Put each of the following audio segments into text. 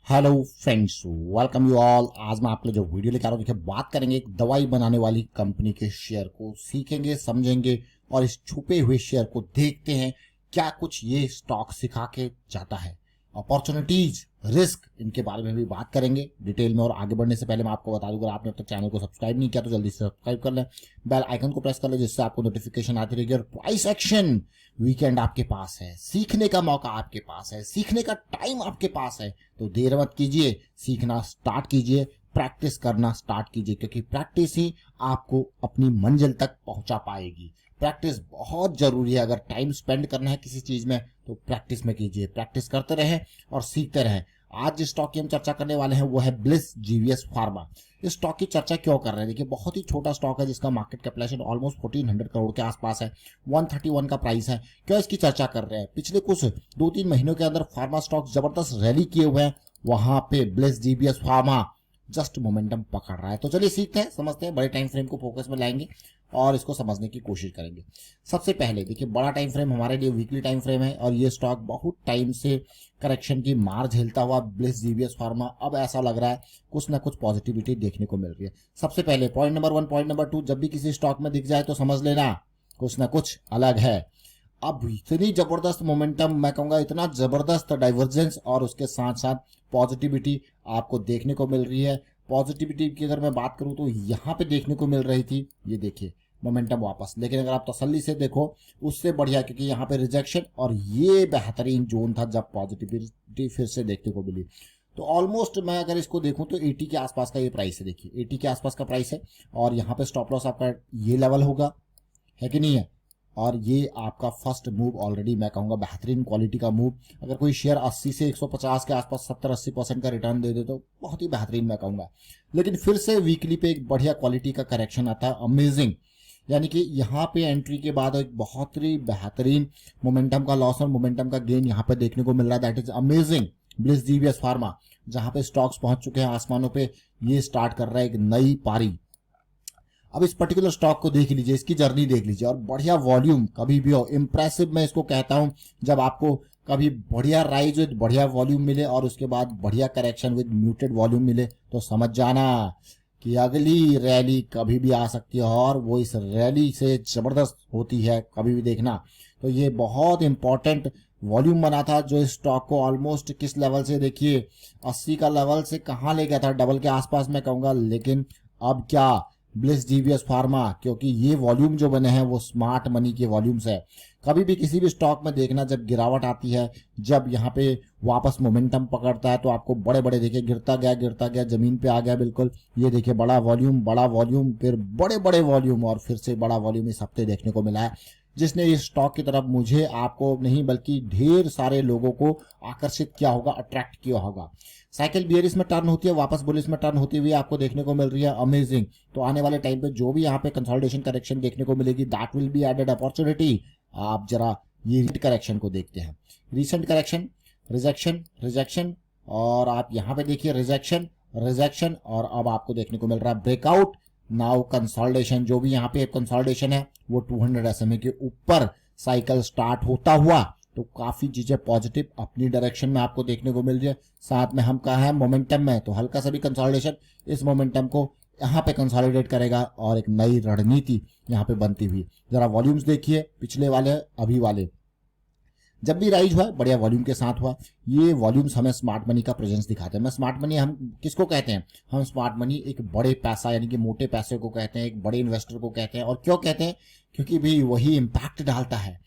Hello friends, welcome you all. आज मैं आपके लिए जो वीडियो लेकर आ रहा हूँ, देखिए बात करेंगे एक दवाई बनाने वाली कंपनी के शेयर को, सीखेंगे समझेंगे और इस छुपे हुए शेयर को देखते हैं क्या कुछ ये स्टॉक सिखा के जाता है। अपॉर्चुनिटीज, रिस्क, इनके बारे में भी बात करेंगे डिटेल में। और आगे बढ़ने से पहले मैं आपको बता दूं, अगर आपने अब तक चैनल को सब्सक्राइब नहीं किया तो जल्दी से सब्सक्राइब कर लें, बेल आइकन को प्रेस कर लें जिससे आपको नोटिफिकेशन आती रहेगी। और प्राइस एक्शन वीकेंड आपके पास है, सीखने का मौका आपके पास है, सीखने का टाइम आपके पास है, तो देर मत कीजिए, सीखना स्टार्ट कीजिए, प्रैक्टिस करना स्टार्ट कीजिए, क्योंकि प्रैक्टिस ही आपको अपनी मंजिल तक पहुंचा पाएगी। प्रैक्टिस बहुत जरूरी है। अगर टाइम स्पेंड करना है किसी चीज में तो प्रैक्टिस में कीजिए, प्रैक्टिस करते रहें और सीखते रहें। आज जिस स्टॉक की हम चर्चा करने वाले हैं वो है ब्लिस जीवीएस फार्मा। इस स्टॉक की चर्चा क्यों कर रहे हैं? देखिए, बहुत ही छोटा स्टॉक है जिसका मार्केट कैपिटलाइजेशन ऑलमोस्ट 1400 करोड़ के आसपास है, 131 का प्राइस है। क्यों इसकी चर्चा कर रहे हैं? पिछले कुछ 2-3 महीनों के अंदर फार्मा स्टॉक जबरदस्त रैली किए हुए हैं, वहां पे bliss GVS pharma just momentum पकड़ रहा है। तो चलिए सीखते हैं, समझते हैं, बड़े टाइम फ्रेम को फोकस में लाएंगे और इसको समझने की कोशिश करेंगे। सबसे पहले देखिए, बड़ा टाइम फ्रेम हमारे लिए वीकली टाइम फ्रेम है और ये स्टॉक बहुत टाइम से करेक्शन की मार झेलता हुआ ब्लिस जीवीएस फार्मा अब ऐसा लग रहा है कुछ ना कुछ पॉजिटिविटी देखने को मिल रही है। सबसे पहले पॉइंट नंबर 1। पॉइंट नंबर 2, जब भी किसी स्टॉक में दिख जाए तो समझ लेना कुछ ना कुछ अलग है। अब इतनी जबरदस्त मोमेंटम, मैं कहूंगा इतना जबरदस्त डाइवर्जेंस और उसके साथ साथ पॉजिटिविटी आपको देखने को मिल रही है। पॉजिटिविटी की अगर मैं बात करूं तो यहाँ पे देखने को मिल रही थी, ये देखिए मोमेंटम वापस। लेकिन अगर आप तसल्ली से देखो उससे बढ़िया, क्योंकि यहाँ पे रिजेक्शन और ये बेहतरीन जोन था जब पॉजिटिविटी फिर से देखने को मिली। तो ऑलमोस्ट मैं अगर इसको देखूं तो 80 के आसपास का ये प्राइस है। देखिए 80 के आसपास का प्राइस है और यहाँ पे स्टॉप लॉस आपका ये लेवल होगा, है कि नहीं है? और ये आपका फर्स्ट मूव ऑलरेडी मैं कहूंगा बेहतरीन क्वालिटी का मूव। अगर कोई शेयर 80 से 150 के आसपास 70-80% का रिटर्न दे दे तो बहुत ही बेहतरीन मैं कहूंगा। लेकिन फिर से वीकली पे एक बढ़िया क्वालिटी का करेक्शन आता है, अमेजिंग। यानी कि यहाँ पे एंट्री के बाद एक बहुत ही बेहतरीन मोमेंटम का लॉस और मोमेंटम का गेन यहाँ पे देखने को मिल रहा है। That is amazing. Bliss GVS pharma जहां पे स्टॉक्स पहुंच चुके हैं आसमानों पे, ये स्टार्ट कर रहा है एक नई पारी। अब इस पर्टिकुलर स्टॉक को देख लीजिए, इसकी जर्नी देख लीजिए और बढ़िया वॉल्यूम कभी भी हो, इंप्रेसिव मैं इसको कहता हूं। जब आपको कभी बढ़िया राइज विद बढ़िया वॉल्यूम मिले और उसके बाद बढ़िया करेक्शन विद म्यूटेड वॉल्यूम मिले तो समझ जाना कि अगली रैली कभी भी आ सकती है और वो इस रैली से जबरदस्त होती है, कभी भी देखना। तो ये बहुत इंपॉर्टेंट वॉल्यूम बना था जो इस स्टॉक को ऑलमोस्ट किस लेवल से, देखिए 80 का लेवल से कहां ले गया था, डबल के आसपास मैं कहूंगा। लेकिन अब क्या, ब्लिस जीवीएस फार्मा, क्योंकि ये वॉल्यूम जो बने हैं वो स्मार्ट मनी के वॉल्यूम्स है। कभी भी किसी भी स्टॉक में देखना, जब गिरावट आती है, जब यहाँ पे वापस मोमेंटम पकड़ता है तो आपको बड़े बड़े, देखिए गिरता गया जमीन पे आ गया बिल्कुल। ये देखिए बड़ा वॉल्यूम, फिर बड़े बड़े वॉल्यूम और फिर से बड़ा वॉल्यूम इस हफ्ते देखने को मिला है, जिसने इस स्टॉक की तरफ मुझे, आपको नहीं बल्कि ढेर सारे लोगों को आकर्षित किया होगा, अट्रैक्ट किया होगा। साइकिल बियरिश में टर्न होती है, वापस बुलिश में टर्न होती हुई आपको देखने को मिल रही है, अमेजिंग। तो आने वाले टाइम पे जो भी यहाँ पे कंसोलिडेशन करेक्शन देखने को मिलेगी, that will be added opportunity. आप जरा ये करेक्शन को देखते हैं, रिसेंट करेक्शन, रिजेक्शन और आप यहाँ पे देखिए रिजेक्शन और अब आपको देखने को मिल रहा है ब्रेकआउट, नाउ कंसोलिडेशन। जो भी यहाँ पे कंसोलिडेशन है वो 200 SMA के ऊपर साइकिल स्टार्ट होता हुआ, तो काफी चीजें पॉजिटिव अपनी डायरेक्शन में आपको देखने को मिल रही है। साथ में हम कहा है मोमेंटम में, तो हल्का सा भी कंसोलिडेशन इस मोमेंटम को यहाँ पे कंसोलिडेट करेगा और एक नई रणनीति यहाँ पे बनती हुई। जरा वॉल्यूम्स देखिए, पिछले वाले अभी वाले, जब भी राइज हुआ बढ़िया वॉल्यूम के साथ हुआ। ये वॉल्यूम्स हमें स्मार्ट मनी का प्रेजेंस दिखाते हैं। मैं स्मार्ट मनी हम किसको कहते हैं? हम स्मार्ट मनी एक बड़े पैसा यानी कि मोटे पैसे को कहते हैं, एक बड़े इन्वेस्टर को कहते हैं। और क्यों कहते हैं? क्योंकि भाई वही इम्पैक्ट डालता है।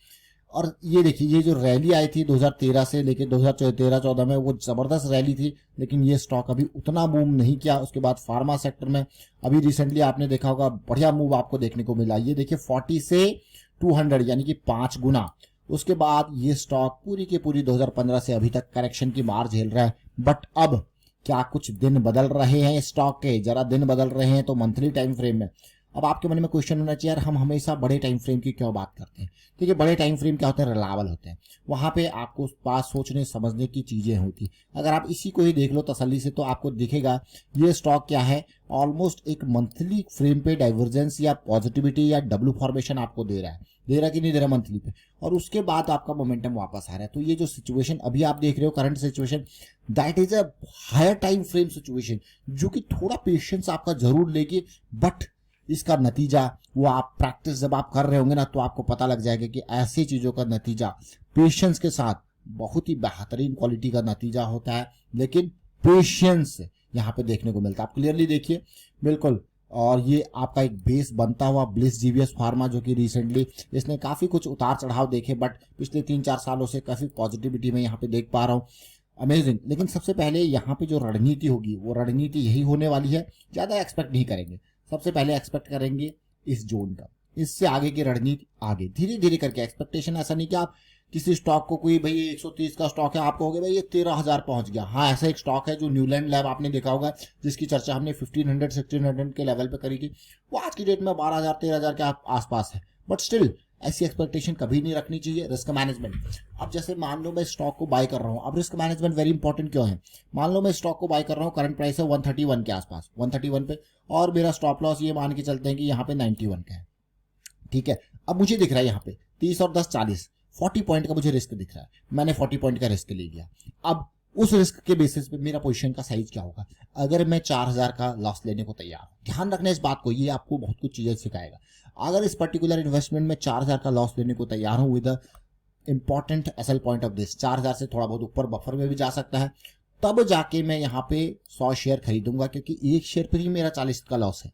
और ये देखिए, ये जो रैली आई थी 2013 से लेके 2013-14 में, वो जबरदस्त रैली थी, लेकिन ये स्टॉक अभी उतना मूव नहीं किया। उसके बाद फार्मा सेक्टर में अभी रिसेंटली आपने देखा होगा बढ़िया मूव आपको देखने को मिला। ये देखिए 40 से 200 यानी कि 5 गुना। उसके बाद ये स्टॉक पूरी की पूरी 2015 से अभी तक करेक्शन की मार झेल रहा है। बट अब क्या कुछ दिन बदल रहे हैं स्टॉक के? जरा दिन बदल रहे हैं तो मंथली टाइम फ्रेम में। अब आपके मन में क्वेश्चन होना चाहिए, यार हम हमेशा बड़े टाइम फ्रेम की क्यों बात करते हैं? देखिए बड़े टाइम फ्रेम क्या होते हैं? रिलायबल होते हैं। वहां पे आपको पास सोचने समझने की चीजें होती। अगर आप इसी को ही देख लो तसल्ली से तो आपको दिखेगा ये स्टॉक क्या है, ऑलमोस्ट एक मंथली फ्रेम पे डाइवर्जेंस या पॉजिटिविटी या डब्ल्यू फॉर्मेशन आपको दे रहा है। दे रहा कि नहीं दे रहा मंथली पे, और उसके बाद आपका मोमेंटम वापस आ रहा है। तो ये जो सिचुएशन अभी आप देख रहे हो current situation, that is a higher time frame situation, जो कि थोड़ा पेशेंस आपका जरूर लेगी, बट इसका नतीजा वो आप प्रैक्टिस जब आप कर रहे होंगे ना, तो आपको पता लग जाएगा कि ऐसी चीजों का नतीजा पेशेंस के साथ बहुत ही बेहतरीन क्वालिटी का नतीजा होता है। लेकिन पेशेंस यहाँ पे देखने को मिलता है, आप क्लियरली देखिए बिल्कुल। और ये आपका एक बेस बनता हुआ ब्लिस जीवीएस फार्मा, जो कि रिसेंटली इसने काफी कुछ उतार चढ़ाव देखे, बट पिछले 3-4 सालों से काफी पॉजिटिविटी में यहाँ पे देख पा रहा हूँ। अमेजिंग। लेकिन सबसे पहले यहाँ पे जो रणनीति होगी वो रणनीति यही होने वाली है, ज्यादा एक्सपेक्ट नहीं करेंगे। सबसे पहले एक्सपेक्ट करेंगे इस जोन का, इससे आगे की रणनीति आगे धीरे धीरे करके। एक्सपेक्टेशन ऐसा नहीं कि आप किसी स्टॉक को, कोई भाई 130 का स्टॉक है, आप कहोगे भाई ये 13,000 पहुंच गया। हाँ, ऐसा एक स्टॉक है जो न्यूलैंड लैब आपने देखा होगा, जिसकी चर्चा हमने 1500-1600 के लेवल पे करी थी। वो आज की डेट में 12,000-13,000 के आसपास है, बट स्टिल ऐसी एक्सपेक्टेशन कभी नहीं रखनी चाहिए। रिस्क मैनेजमेंट, अब जैसे मान लो मैं स्टॉक को बाय कर रहा हूँ, अब रिस्क मैनेजमेंट वेरी इंपॉर्टेंट क्यों है। मान लो मैं स्टॉक को बाय कर रहा हूँ, करंट प्राइस है 131 के आसपास, 131 पे, और मेरा स्टॉप लॉस ये मान के चलते हैं कि यहाँ पे 91 का है, ठीक है। अब मुझे दिख रहा है यहाँ पे 30 और 10 40, 40 पॉइंट का मुझे रिस्क दिख रहा है, मैंने 40 पॉइंट का रिस्क ले लिया। अब उस रिस्क के बेसिस पे मेरा पोजीशन का साइज क्या होगा, अगर मैं 4,000 का लॉस लेने को तैयार हूं। ध्यान रखना इस बात को, ये आपको बहुत कुछ चीजें सिखाएगा। अगर इस पर्टिकुलर इन्वेस्टमेंट में 4,000 का लॉस लेने को तैयार हूं, with important SL point of this, 4,000 से थोड़ा बहुत ऊपर बफर में भी जा सकता है, तब जाके मैं यहाँ पे 100 शेयर खरीदूंगा, क्योंकि एक शेयर पर ही मेरा 40 का लॉस है।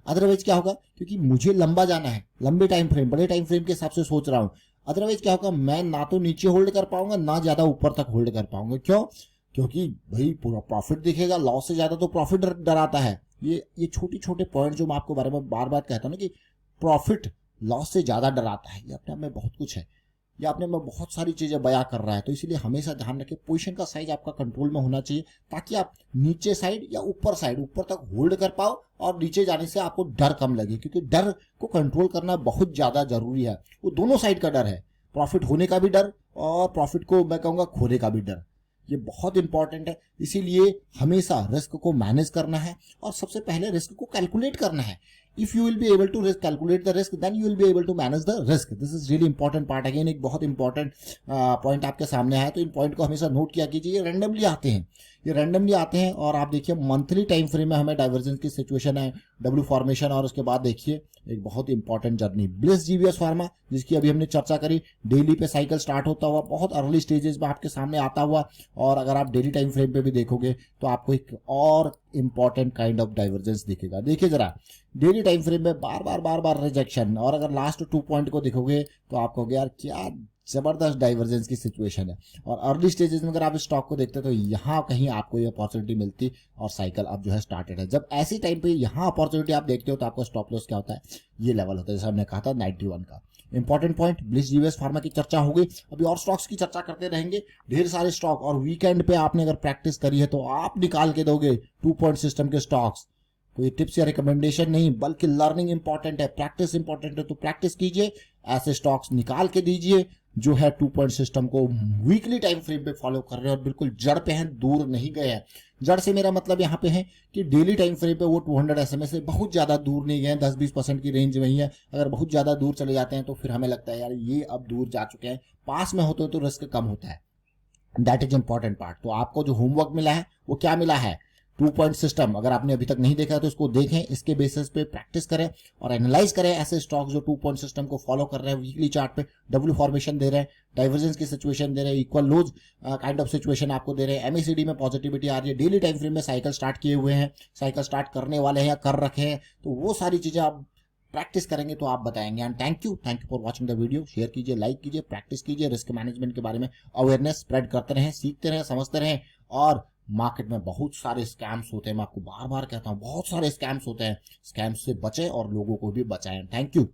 अदरवाइज क्या होगा, क्योंकि मुझे लंबा जाना है, लंबे टाइम फ्रेम, बड़े टाइम फ्रेम के हिसाब से सोच रहा हूं। अदरवाइज क्या होगा, मैं ना तो नीचे होल्ड कर पाऊंगा, ना ज्यादा ऊपर तक होल्ड कर पाऊंगा। क्यों? क्योंकि भाई पूरा प्रॉफिट दिखेगा, लॉस से ज्यादा तो प्रॉफिट डराता है। ये छोटे छोटे पॉइंट जो मैं आपको बारे में बार बार कहता हूं ना, कि प्रॉफिट लॉस से ज्यादा डराता है, ये अपने आप में बहुत कुछ है, ये अपने में बहुत सारी चीजें बयां कर रहा है। तो इसीलिए हमेशा ध्यान रखें, पोजीशन का साइज आपका कंट्रोल में होना चाहिए, ताकि आप नीचे साइड या ऊपर साइड, ऊपर तक होल्ड कर पाओ, और नीचे जाने से आपको डर कम लगे, क्योंकि डर को कंट्रोल करना बहुत ज्यादा जरूरी है। वो दोनों साइड का डर है, प्रॉफिट होने का भी डर और प्रॉफिट को मैं कहूंगा खोने का भी डर, ये बहुत इंपॉर्टेंट है। इसीलिए हमेशा रिस्क को मैनेज करना है, और सबसे पहले रिस्क को कैलकुलेट करना है। If you will be able to calculate the risk, then you will be able to manage the risk. This is really important part. Again एक बहुत इंपॉर्टेंट पॉइंट आपके सामने है, तो इन पॉइंट को हमेशा नोट किया कीजिए। ये रैंडमली आते हैं, ये रैंडमली आते हैं। और आप देखिए मंथली टाइम फ्रेम में हमें डाइवर्जेंस की सिचुएशन है, डब्ल्यू फॉर्मेशन, और उसके बाद देखिए एक बहुत important journey bliss GVS pharma, जिसकी अभी हमने चर्चा करी। डेली पे साइकिल स्टार्ट होता हुआ बहुत अर्ली स्टेजेस में आपके सामने आता हुआ, और अगर आप डेली टाइम फ्रेम पे भी देखोगे तो आपको एक और इंपॉर्टेंट काइंड ऑफ डाइवर्जेंस दिखेगा। देखिए जरा, डेली टाइम फ्रेम में बार बार रिजेक्शन, और अगर लास्ट 2 पॉइंट को देखोगे तो आप कहोगे यार क्या जबरदस्त डाइवर्जेंस की सिचुएशन है। और अर्ली स्टेजेस में अगर आप स्टॉक को देखते हैं तो यहाँ कहीं आपको ये अपॉर्चुनिटी मिलती, और साइकिल अब जो है स्टार्टेड है। जब ऐसी टाइम पे यहाँ अपॉर्चुनिटी आप देखते हो तो आपका स्टॉप लॉस क्या होता है, ये लेवल होता है, जैसे हमने कहा था 91 का। Important point, bliss GVS pharma की चर्चा हो गई, अभी और स्टॉक्स की चर्चा करते रहेंगे, ढेर सारे स्टॉक। और वीकेंड पे आपने अगर प्रैक्टिस करी है तो आप निकाल के दोगे 2 पॉइंट सिस्टम के स्टॉक्स। कोई टिप्स या रिकमेंडेशन नहीं, बल्कि लर्निंग इंपॉर्टेंट है, प्रैक्टिस इंपॉर्टेंट है। तो प्रैक्टिस कीजिए, ऐसे स्टॉक्स निकाल के दीजिए जो है 2 पॉइंट सिस्टम को वीकली टाइम फ्रेम पे फॉलो कर रहे हैं, और बिल्कुल जड़ पे हैं, दूर नहीं गए हैं। जड़ से मेरा मतलब यहाँ पे है कि डेली टाइम फ्रेम पे वो 200 SMA से बहुत ज्यादा दूर नहीं गए, 10-20% की रेंज में ही है। अगर बहुत ज्यादा दूर चले जाते हैं तो फिर हमें लगता है यार ये अब दूर जा चुके हैं। पास में होते तो रिस्क कम होता है, दैट इज इंपॉर्टेंट पार्ट। तो आपको जो होमवर्क मिला है वो क्या मिला है, 2 पॉइंट सिस्टम। अगर आपने अभी तक नहीं देखा है तो इसको देखें, इसके बेसिस पे प्रैक्टिस करें और एनालाइज करें ऐसे स्टॉक्स जो 2 पॉइंट सिस्टम को फॉलो कर रहे हैं, वीकली चार्ट पे डब्ल्यू फॉर्मेशन दे रहे हैं, डाइवर्जेंस की सिचुएशन दे रहे हैं, equal lows kind of situation आपको दे रहे हैं, एमएसीडी में पॉजिटिविटी आ रही है, डेली टाइम फ्रेम में साइकिल स्टार्ट किए हुए हैं, साइकिल स्टार्ट करने वाले हैं या कर रखे हैं। तो वो सारी चीजें आप प्रैक्टिस करेंगे तो आप बताएंगे। And thank you for watching the video. Share कीजिए, लाइक कीजिए, प्रैक्टिस कीजिए, रिस्क मैनेजमेंट के बारे में अवेयरनेस स्प्रेड करते रहें, सीखते रहें, समझते रहें। और मार्केट में बहुत सारे स्कैम्स होते हैं, मैं आपको बार बार कहता हूं बहुत सारे स्कैम्स होते हैं, स्कैम्स से बचें और लोगों को भी बचाएं। Thank you.